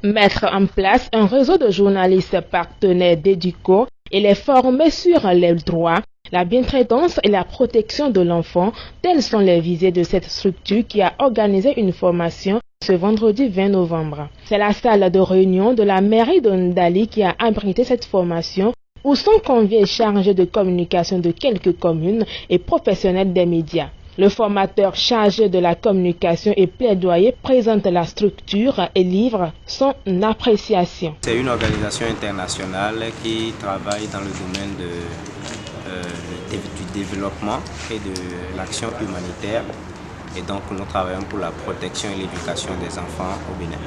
Mettre en place un réseau de journalistes partenaires d'Educo et les former sur les droits, la bientraitance et la protection de l'enfant, telles sont les visées de cette structure qui a organisé une formation ce vendredi 20 novembre. C'est la salle de réunion de la mairie de Ndali qui a abrité cette formation où sont conviés chargés de communication de quelques communes et professionnels des médias. Le formateur chargé de la communication et plaidoyer présente la structure et livre son appréciation. C'est une organisation internationale qui travaille dans le domaine du développement et de l'action humanitaire. Et donc nous travaillons pour la protection et l'éducation des enfants au Bénin.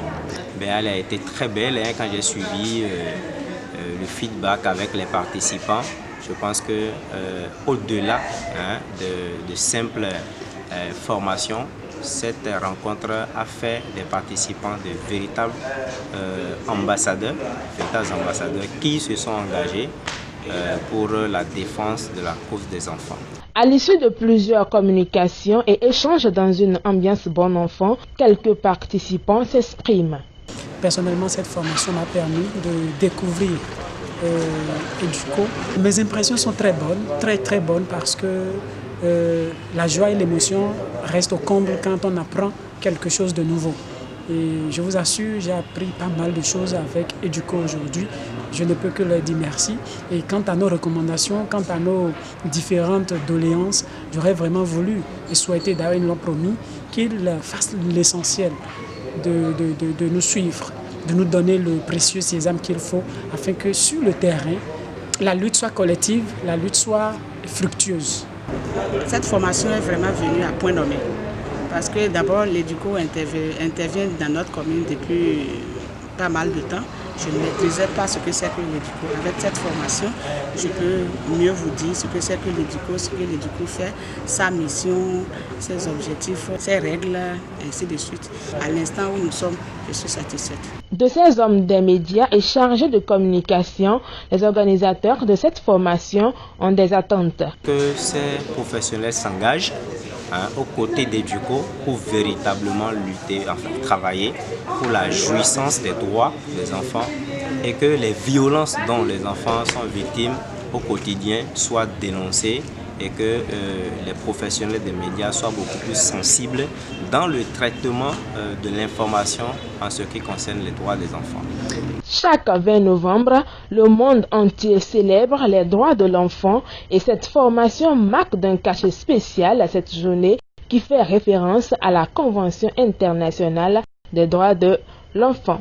Elle a été très belle quand j'ai suivi le feedback avec les participants. Je pense que au-delà de simples formations, cette rencontre a fait des participants de véritables ambassadeurs qui se sont engagés pour la défense de la cause des enfants. À l'issue de plusieurs communications et échanges dans une ambiance bon enfant, quelques participants s'expriment. Personnellement, cette formation m'a permis de découvrir Educo. Mes impressions sont très bonnes, très bonnes parce que la joie et l'émotion restent au comble quand on apprend quelque chose de nouveau. Et je vous assure, j'ai appris pas mal de choses avec Educo aujourd'hui. Je ne peux que leur dire merci. Et quant à nos recommandations, quant à nos différentes doléances, j'aurais vraiment voulu et souhaité, d'ailleurs ils l'ont promis, qu'ils fassent l'essentiel de nous suivre, de nous donner le précieux sésame qu'il faut afin que sur le terrain, la lutte soit collective, la lutte soit fructueuse. Cette formation est vraiment venue à point nommé. Parce que d'abord, l'Educo intervient dans notre commune depuis pas mal de temps. Je ne maîtrisais pas ce que c'est que l'Educo. Avec cette formation, je peux mieux vous dire ce que c'est que l'Educo, ce que l'Educo fait, sa mission, ses objectifs, ses règles, ainsi de suite. À l'instant où nous sommes, je suis satisfaite. De ces hommes des médias et chargés de communication, les organisateurs de cette formation ont des attentes. Que ces professionnels s'engagent aux côtés d'Educo pour véritablement lutter, travailler pour la jouissance des droits des enfants et que les violences dont les enfants sont victimes au quotidien soient dénoncées et que les professionnels des médias soient beaucoup plus sensibles dans le traitement de l'information en ce qui concerne les droits des enfants. Chaque 20 novembre, le monde entier célèbre les droits de l'enfant et cette formation marque d'un cachet spécial à cette journée qui fait référence à la Convention internationale des droits de l'enfant.